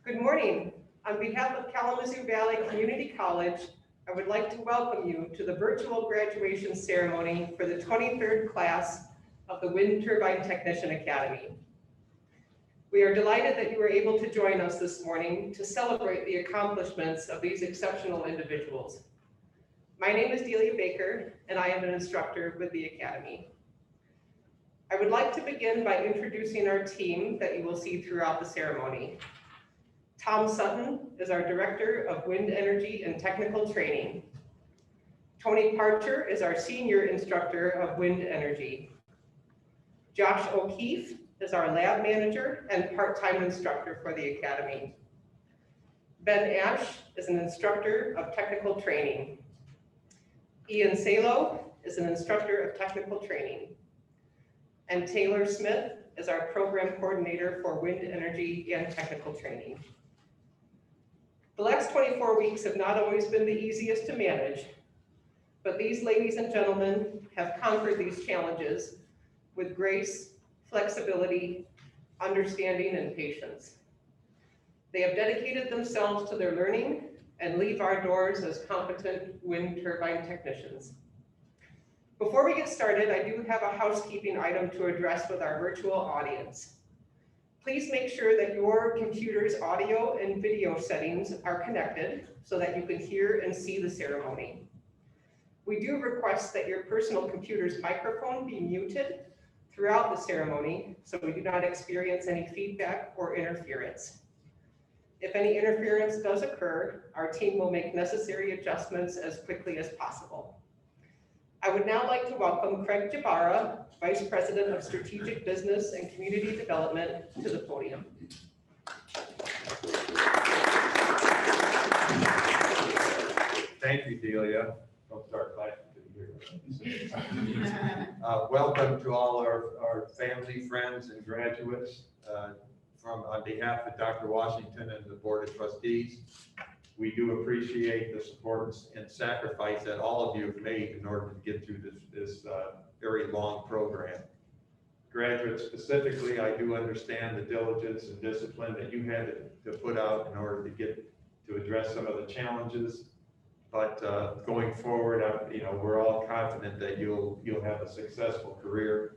Good morning. On behalf of Kalamazoo Valley Community College, I would like to welcome you to the virtual graduation ceremony for the 23rd class of the Wind Turbine Technician Academy. We are delighted that you were able to join us this morning to celebrate the accomplishments of these exceptional individuals. My name is Delia Baker, and I am an instructor with the Academy. I would like to begin by introducing our team that you will see throughout the ceremony. Tom Sutton is our Director of Wind Energy and Technical Training. Tony Parcher is our Senior Instructor of Wind Energy. Josh O'Keefe is our Lab Manager and part-time instructor for the Academy. Ben Ash is an Instructor of Technical Training. Ian Salo is an Instructor of Technical Training. And Taylor Smith is our Program Coordinator for Wind Energy and Technical Training. The last 24 weeks have not always been the easiest to manage, but these ladies and gentlemen have conquered these challenges with grace, flexibility, understanding, and patience. They have dedicated themselves to their learning and leave our doors as competent wind turbine technicians. Before we get started, I do have a housekeeping item to address with our virtual audience. Please make sure that your computer's audio and video settings are connected so that you can hear and see the ceremony. We do request that your personal computer's microphone be muted throughout the ceremony so we do not experience any feedback or interference. If any interference does occur, our team will make necessary adjustments as quickly as possible. I would now like to welcome Craig Jabara, Vice President of Strategic Business and Community Development, to the podium. Thank you, Delia. Don't start clapping. Welcome to all our family, friends, and graduates. On behalf of Dr. Washington and the Board of Trustees, we do appreciate the support and sacrifice that all of you have made in order to get through this very long program. Graduates specifically, I do understand the diligence and discipline that you had to put out in order to address some of the challenges. But going forward, we're all confident that you'll have a successful career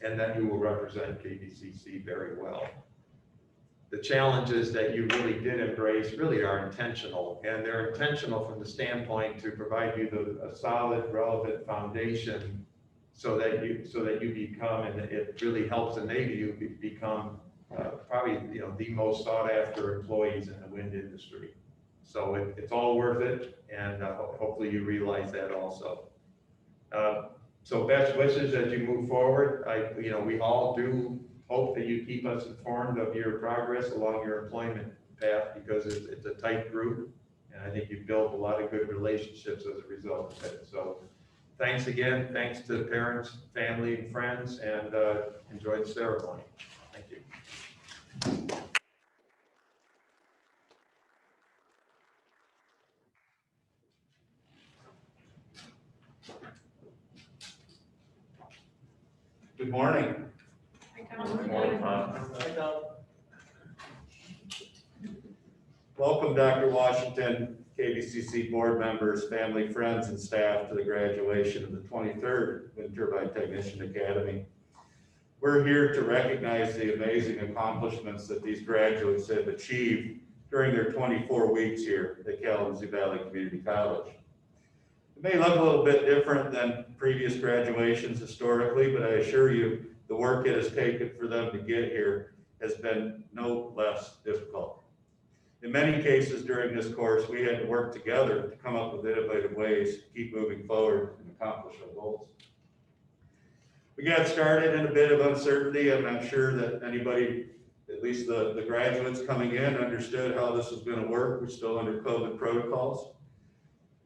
and that you will represent KVCC very well. The challenges that you really did embrace really are intentional, and they're intentional from the standpoint to provide you a solid, relevant foundation so that you become, and it really helps enable you to become probably the most sought after employees in the wind industry. So it's all worth it, and hopefully you realize that also. So best wishes as you move forward. We all do hope that you keep us informed of your progress along your employment path, because it's a tight group, and I think you've built a lot of good relationships as a result of it. So thanks again. Thanks to the parents, family, and friends, and enjoy the ceremony. Thank you. Good morning. Good morning, Welcome, Dr. Washington, KVCC board members, family, friends, and staff to the graduation of the 23rd Wind Turbine Technician Academy. We're here to recognize the amazing accomplishments that these graduates have achieved during their 24 weeks here at Kalamazoo Valley Community College. It may look a little bit different than previous graduations historically, but I assure you the work it has taken for them to get here has been no less difficult. In many cases during this course, we had to work together to come up with innovative ways to keep moving forward and accomplish our goals. We got started in a bit of uncertainty. I'm not sure that anybody, at least the graduates coming in, understood how this was going to work. We're still under COVID protocols.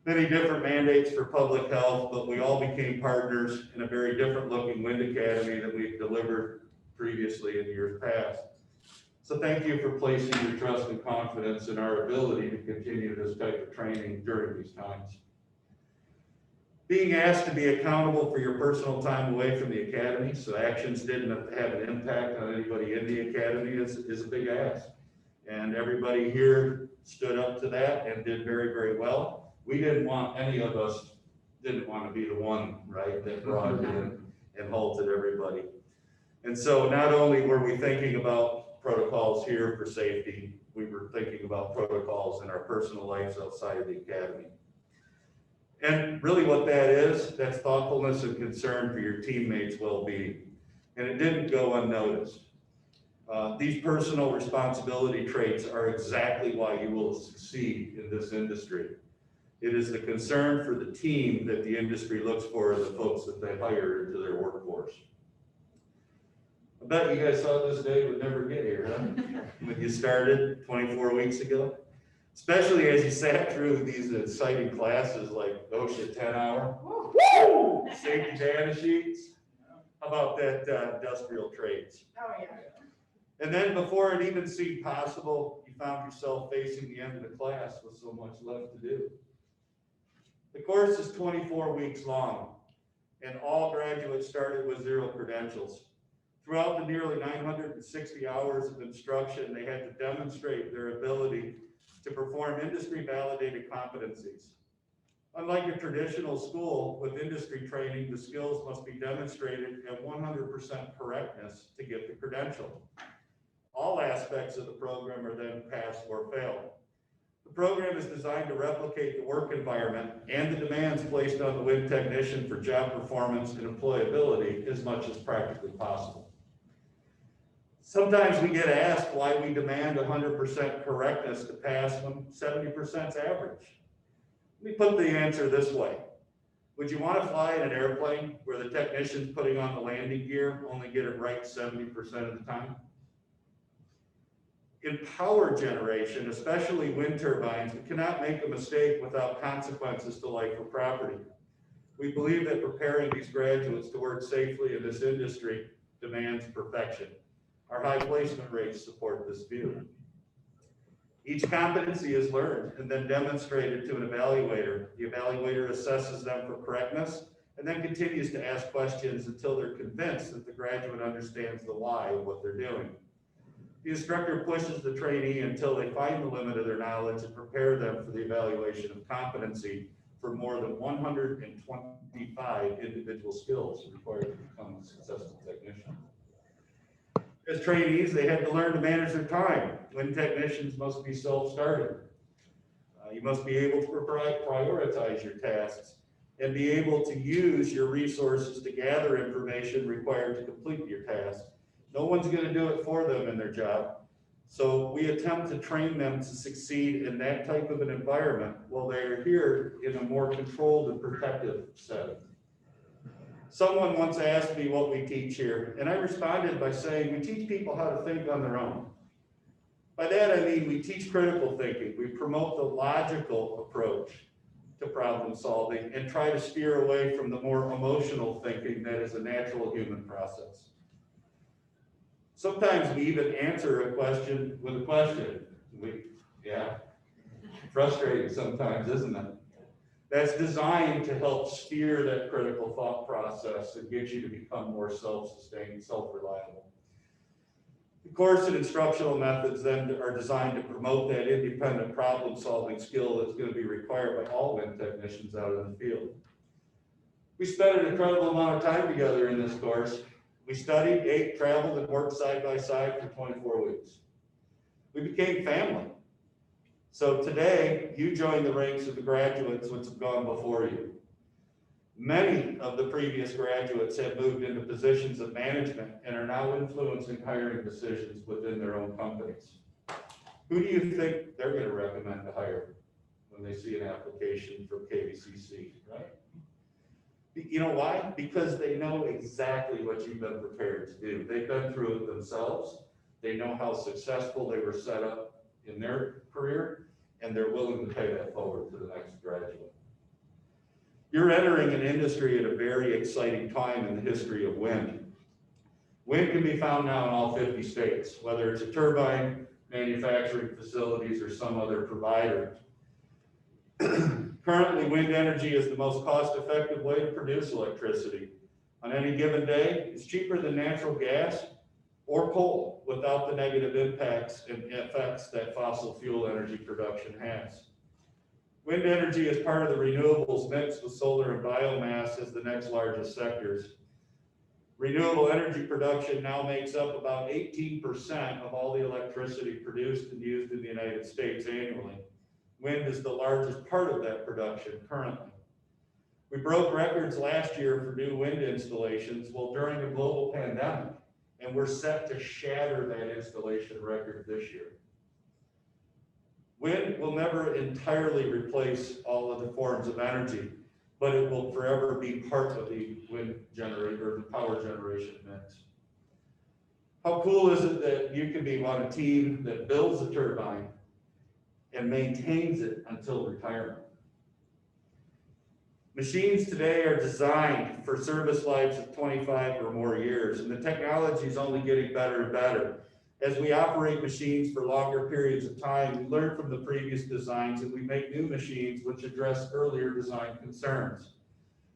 Many different mandates for public health, but we all became partners in a very different looking wind academy that we've delivered previously in years past. So thank you for placing your trust and confidence in our ability to continue this type of training during these times. Being asked to be accountable for your personal time away from the academy, so actions didn't have an impact on anybody in the academy, is a big ask. And everybody here stood up to that and did very, very well. We didn't want, any of us didn't want to be the one, right, that brought it in and halted everybody. And so not only were we thinking about protocols here for safety, we were thinking about protocols in our personal lives outside of the academy. And really what that is, that's thoughtfulness and concern for your teammates' well-being. And it didn't go unnoticed. These personal responsibility traits are exactly why you will succeed in this industry. It is the concern for the team that the industry looks for in the folks that they hire into their workforce. I bet you guys thought this day would never get here, huh? When you started 24 weeks ago. Especially as you sat through these exciting classes like OSHA 10-hour, safety data sheets. How about that industrial trades? Oh, yeah. And then before it even seemed possible, you found yourself facing the end of the class with so much left to do. The course is 24 weeks long, and all graduates started with 0 credentials. Throughout the nearly 960 hours of instruction, they had to demonstrate their ability to perform industry-validated competencies. Unlike a traditional school with industry training, the skills must be demonstrated at 100% correctness to get the credential. All aspects of the program are then pass or fail. The program is designed to replicate the work environment and the demands placed on the wind technician for job performance and employability as much as practically possible. Sometimes we get asked why we demand 100% correctness to pass when 70% is average. Let me put the answer this way. Would you want to fly in an airplane where the technicians putting on the landing gear only get it right 70% of the time? In power generation, especially wind turbines, we cannot make a mistake without consequences to life or property. We believe that preparing these graduates to work safely in this industry demands perfection. Our high placement rates support this view. Each competency is learned and then demonstrated to an evaluator. The evaluator assesses them for correctness and then continues to ask questions until they're convinced that the graduate understands the why of what they're doing. The instructor pushes the trainee until they find the limit of their knowledge and prepare them for the evaluation of competency for more than 125 individual skills required to become a successful technician. As trainees, they had to learn to manage their time. Wind technicians must be self-starting. You must be able to prioritize your tasks and be able to use your resources to gather information required to complete your task. No one's going to do it for them in their job. So we attempt to train them to succeed in that type of an environment while they are here in a more controlled and protective setting. Someone once asked me what we teach here, and I responded by saying, we teach people how to think on their own. By that I mean we teach critical thinking. We promote the logical approach to problem solving and try to steer away from the more emotional thinking that is a natural human process. Sometimes we even answer a question with a question. Frustrating sometimes, isn't it? That's designed to help steer that critical thought process and get you to become more self-sustained, self-reliable. The course and instructional methods then are designed to promote that independent problem-solving skill that's going to be required by all wind technicians out in the field. We spent an incredible amount of time together in this course. We studied, ate, traveled, and worked side by side for 24 weeks. We became family. So today, you join the ranks of the graduates which have gone before you. Many of the previous graduates have moved into positions of management and are now influencing hiring decisions within their own companies. Who do you think they're going to recommend to hire when they see an application from KVCC, right? You know why? Because they know exactly what you've been prepared to do. They've been through it themselves. They know how successful they were set up in their career, and they're willing to pay that forward to the next graduate. You're entering an industry at a very exciting time in the history of wind. Wind can be found now in all 50 states, whether it's a turbine, manufacturing facilities, or some other provider. Currently, wind energy is the most cost-effective way to produce electricity. On any given day, it's cheaper than natural gas or coal without the negative impacts and effects that fossil fuel energy production has. Wind energy is part of the renewables mix with solar and biomass as the next largest sectors. Renewable energy production now makes up about 18% of all the electricity produced and used in the United States annually. Wind is the largest part of that production currently. We broke records last year for new wind installations while during a global pandemic, and we're set to shatter that installation record this year. Wind will never entirely replace all of the forms of energy, but it will forever be part of the wind generator, the power generation mix. How cool is it that you can be on a team that builds a turbine and maintains it until retirement? Machines today are designed for service lives of 25 or more years, and the technology is only getting better and better. As we operate machines for longer periods of time, we learn from the previous designs and we make new machines which address earlier design concerns.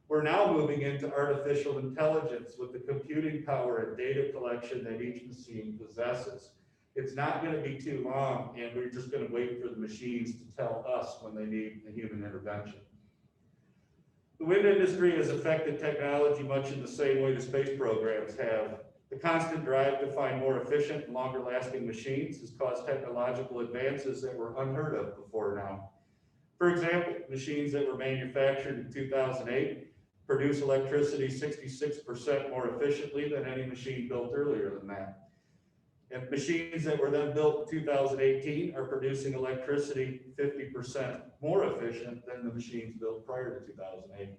We're now moving into artificial intelligence with the computing power and data collection that each machine possesses. It's not going to be too long, and we're just going to wait for the machines to tell us when they need a human intervention. The wind industry has affected technology much in the same way the space programs have. The constant drive to find more efficient and longer lasting machines has caused technological advances that were unheard of before now. For example, machines that were manufactured in 2008 produce electricity 66% more efficiently than any machine built earlier than that. And machines that were then built in 2018 are producing electricity 50% more efficient than the machines built prior to 2008.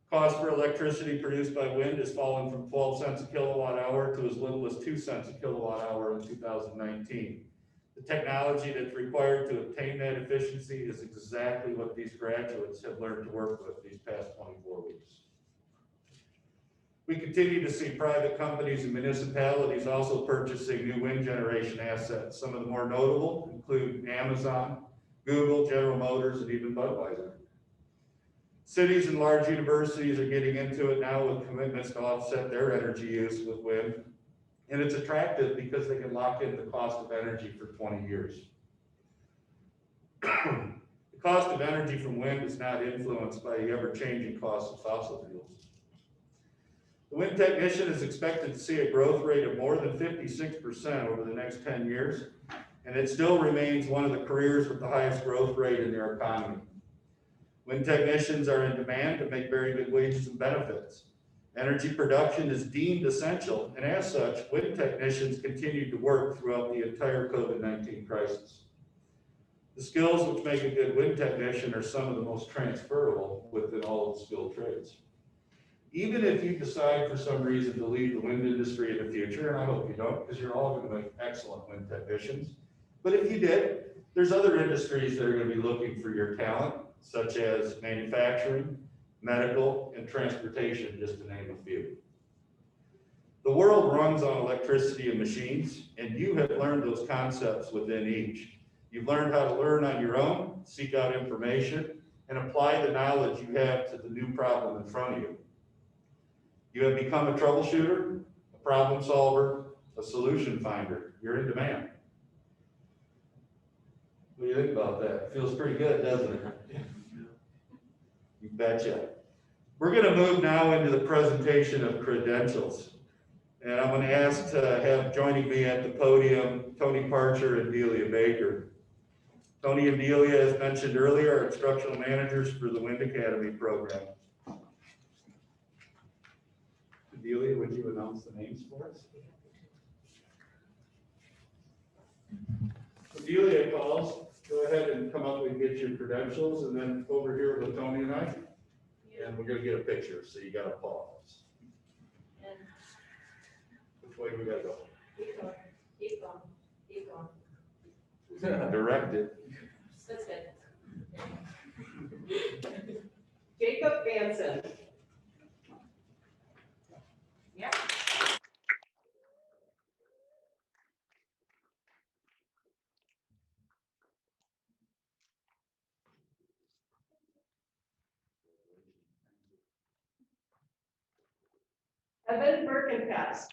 Cost for electricity produced by wind has fallen from 12 cents a kilowatt hour to as little as 2 cents a kilowatt hour in 2019. The technology that's required to obtain that efficiency is exactly what these graduates have learned to work with these past 24 weeks. We continue to see private companies and municipalities also purchasing new wind generation assets. Some of the more notable include Amazon, Google, General Motors, and even Budweiser. Cities and large universities are getting into it now with commitments to offset their energy use with wind. And it's attractive because they can lock in the cost of energy for 20 years. The cost of energy from wind is not influenced by the ever-changing cost of fossil fuels. The wind technician is expected to see a growth rate of more than 56% over the next 10 years, and it still remains one of the careers with the highest growth rate in their economy. Wind technicians are in demand to make very good wages and benefits. Energy production is deemed essential, and as such, wind technicians continue to work throughout the entire COVID-19 crisis. The skills which make a good wind technician are some of the most transferable within all of the skilled trades. Even if you decide for some reason to leave the wind industry in the future, and I hope you don't, because you're all going to make excellent wind technicians, but if you did, there's other industries that are going to be looking for your talent, such as manufacturing, medical, and transportation, just to name a few. The world runs on electricity and machines, and you have learned those concepts within each. You've learned how to learn on your own, seek out information, and apply the knowledge you have to the new problem in front of you. You have become a troubleshooter, a problem solver, a solution finder. You're in demand. What do you think about that? Feels pretty good, doesn't it? You betcha. We're going to move now into the presentation of credentials. And I'm going to ask to have joining me at the podium, Tony Parcher and Delia Baker. Tony and Delia, as mentioned earlier, are instructional managers for the Wind Academy program. Delia, would you announce the names for us? So Delia calls, go ahead and come up and get your credentials, and then over here with Tony and I, and we're going to get a picture, so you got to pause. Which way we got to go? Keep going, keep going, keep going. Direct it. That's good. Jacob Bansen. Yeah. Berkenpas.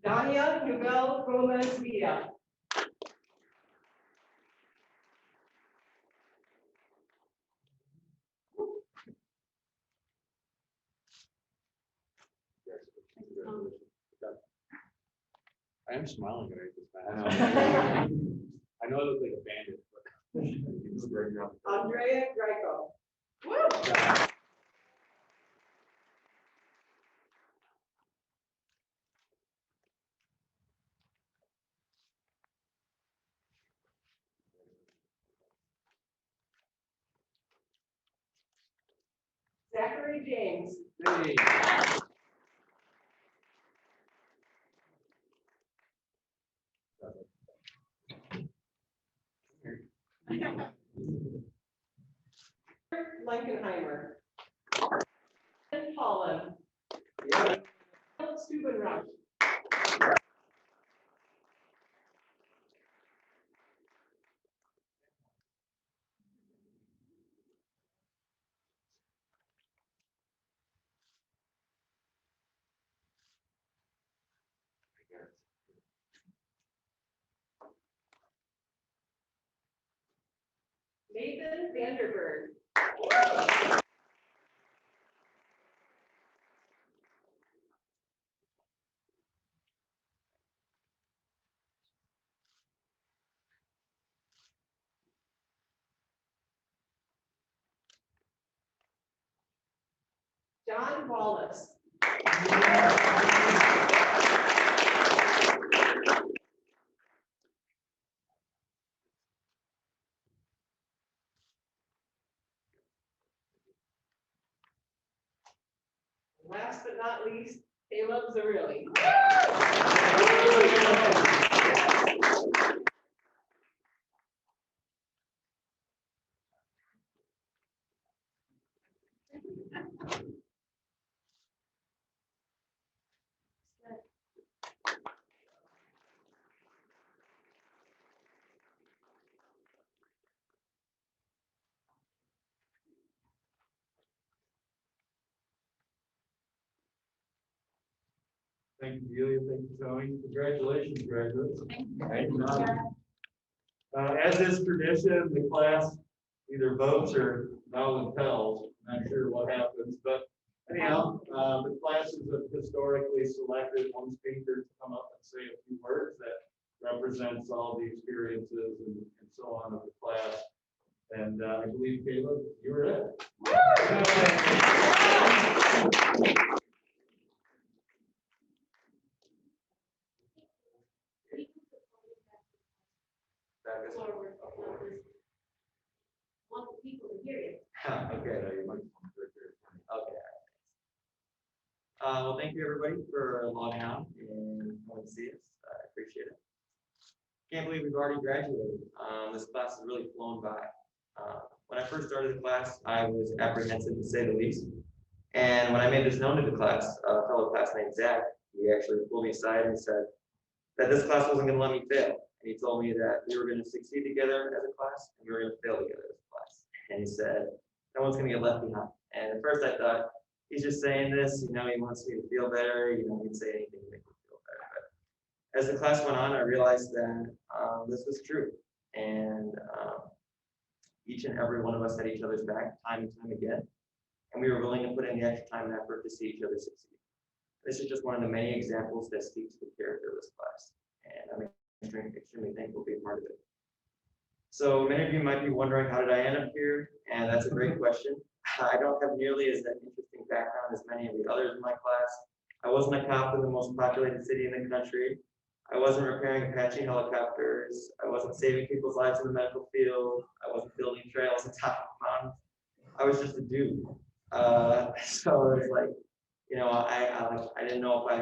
Dania Novel Gomez Villa. I am smiling when I read this, I man. know. I know I look like a bandit, but. Andrea Grieco. Woo! Zachary James. Hey. Linkenheimer. Branden Paulun. Rush. Nathan Vanderberg. John Wallace. Last but not least, Caleb Zarilli. Thank you, Julia. Thank you, Tony. Congratulations, graduates. Thank you. As is tradition, the class either votes or volunteers. Not sure what happens, but anyhow, the classes have historically selected one speaker to come up and say a few words that represents all the experiences and so on of the class. And I believe, Caleb, you were it. Want the people to hear you. Okay, now you might want to Okay. Well, thank you everybody for logging on and coming to see us. I appreciate it. Can't believe we've already graduated. This class has really flown by. When I first started the class, I was apprehensive to say the least. And when I made this known to the class, a fellow classmate, Zach, he actually pulled me aside and said that this class wasn't going to let me fail. And he told me that we were going to succeed together as a class and we were going to fail together as a class. And he said, no one's going to get left behind. And at first I thought, he's just saying this, he wants me to feel better, he'd say anything to make me feel better. But as the class went on, I realized that this was true. And each and every one of us had each other's back time and time again. And we were willing to put in the extra time and effort to see each other succeed. This is just one of the many examples that speaks to the character of this class. And I'm extremely thankful to be a part of it. So many of you might be wondering, how did I end up here? And that's a great question. I don't have nearly as an interesting background as many of the others in my class. I wasn't a cop in the most populated city in the country. I wasn't repairing Apache helicopters. I wasn't saving people's lives in the medical field. I wasn't building trails on top of mountains. I was just a dude. So it's like, I didn't know if I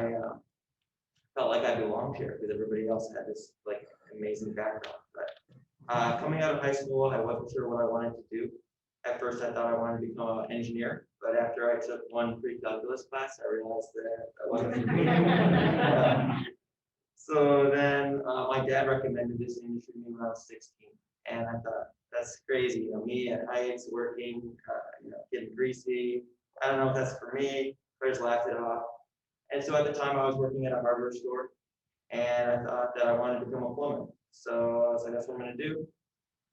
felt like I belonged here because everybody else had this like amazing background. But coming out of high school, I wasn't sure what I wanted to do. At first, I thought I wanted to become an engineer, but after I took one pre-calculus class, I realized that I wasn't. So then my dad recommended this industry to me when I was 16, and I thought, that's crazy. Me at heights, working, getting greasy. I don't know if that's for me, I just laughed it off. And so at the time I was working at a hardware store and I thought that I wanted to become a plumber. So I was like, that's what I'm gonna do.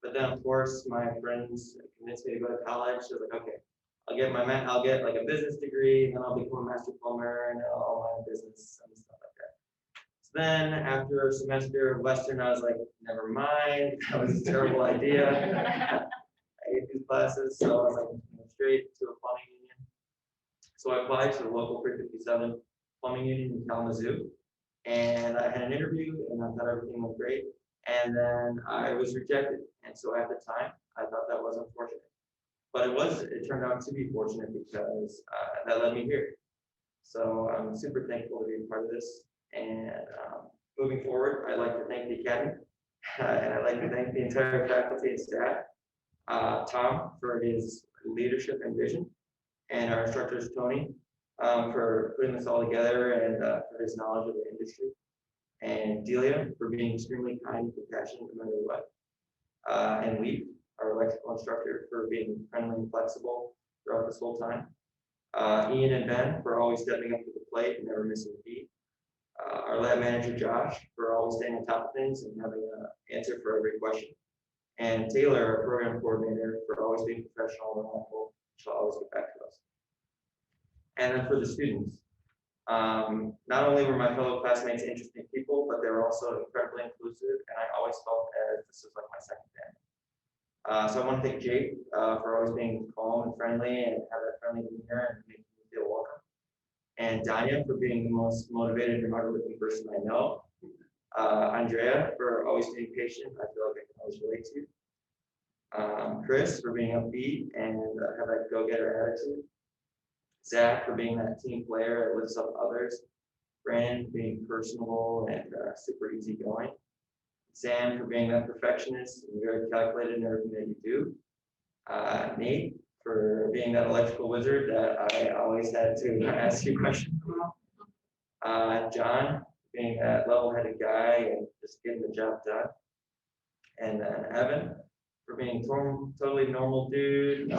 But then of course my friends convinced me to go to college. So I was like, okay, I'll get like a business degree and then I'll become a master plumber and I'll own my business and stuff like that. So then after a semester of Western, I was like, never mind, that was a terrible idea. I hate these classes, so I was like, straight to a plumbing union. So I applied to the local 357 plumbing union in Kalamazoo, and I had an interview, and I thought everything went great, and then I was rejected. And so at the time, I thought that was unfortunate, but it turned out to be fortunate because that led me here. So I'm super thankful to be a part of this. And moving forward, I'd like to thank the Academy, and I'd like to thank the entire faculty and staff, Tom for his leadership and vision, and our instructors, Tony, for putting this all together and for his knowledge of the industry, and Delia for being extremely kind and compassionate no matter what, and Lee, our electrical instructor, for being friendly and flexible throughout this whole time, Ian and Ben for always stepping up to the plate and never missing a beat. Our lab manager, Josh, for always staying on top of things and having an answer for every question. And Taylor, our program coordinator, for always being professional and helpful. She'll always get back to us. And then for the students, not only were my fellow classmates interesting people, but they were also incredibly inclusive, and I always felt as this was like my second family. So I want to thank Jake for always being calm and friendly and have that friendly demeanor and making me feel welcome. And Dania for being the most motivated and hardworking person I know. Andrea for always being patient. I feel like I can always relate to. Chris for being upbeat and have that go-getter attitude. Zach for being that team player that lifts up others. Branden for being personable and super easygoing. Sam for being that perfectionist and very calculated in everything that you do. Nate for being that electrical wizard that I always had to ask you questions about. John, being that level-headed guy and just getting the job done. And then Evan, for being totally normal dude. No,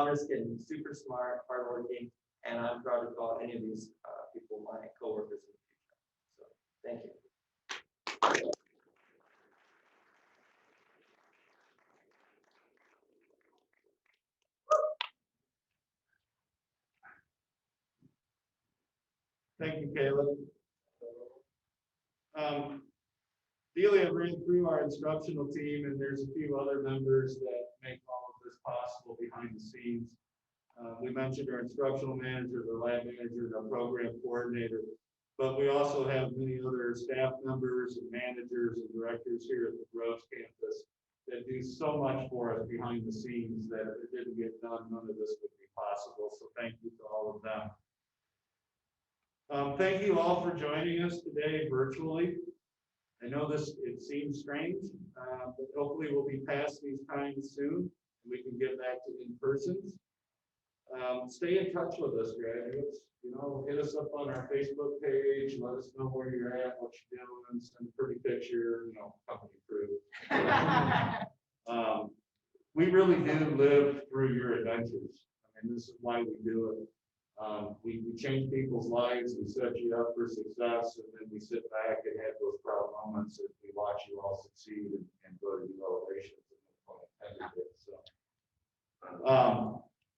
I'm just kidding. Super smart, hardworking, and I'm proud to call any of these people my coworkers in the future. So, thank you. Thank you, Caleb. Delia ran through our instructional team, and there's a few other members that make all of this possible behind the scenes. We mentioned our instructional manager, the lab manager, our program coordinator, but we also have many other staff members and managers and directors here at the Groves campus that do so much for us behind the scenes that if it didn't get done, none of this would be possible. So thank you to all of them. Thank you all for joining us today virtually. I know it seems strange, but hopefully we'll be past these times soon and we can get back to in-persons. Stay in touch with us, graduates. Hit us up on our Facebook page, let us know where you're at, what you're doing, send a pretty picture, company proof. We really do live through your adventures. I mean, this is why we do it. We change people's lives, we set you up for success, and then we sit back and have those proud moments as we watch you all succeed and go to new elevations. So,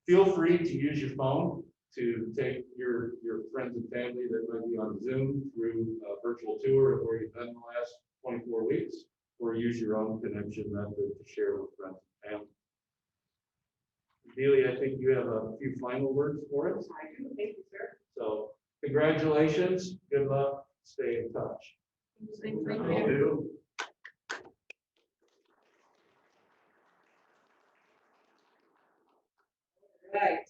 feel free to use your phone to take your friends and family that might be on Zoom through a virtual tour of where you've been the last 24 weeks, or use your own connection method to share with friends and family. Delia, I think you have a few final words for us. I do, thank you, sir. So congratulations, good luck, stay in touch. Thank Will do. Right.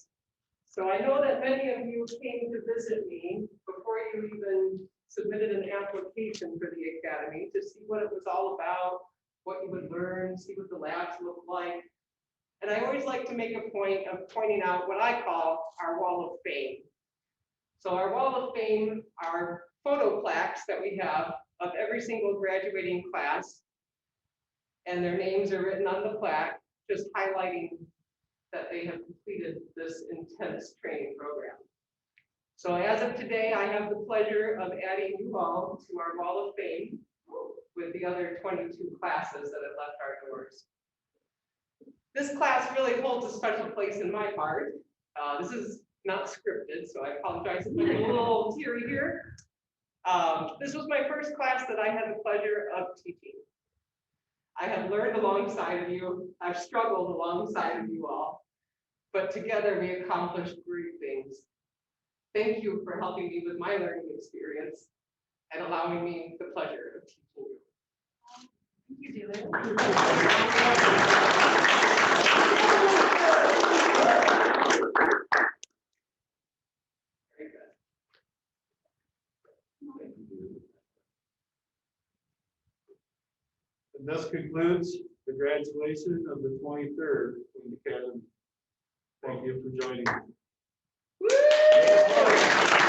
So I know that many of you came to visit me before you even submitted an application for the academy to see what it was all about, what you would learn, see what the labs look like. And I always like to make a point of pointing out what I call our wall of fame. So our wall of fame are photo plaques that we have of every single graduating class. And their names are written on the plaque, just highlighting that they have completed this intense training program. So as of today, I have the pleasure of adding you all to our Wall of Fame with the other 22 classes that have left our doors. This class really holds a special place in my heart. This is not scripted, so I apologize if I'm a little teary here. This was my first class that I had the pleasure of teaching. I have learned alongside of you. I've struggled alongside of you all, but together we accomplished great things. Thank you for helping me with my learning experience and allowing me the pleasure of teaching you. Thank you, Julie. Very good. And thus concludes the graduation of the 23rd Wind Academy. Thank you for joining. Woo!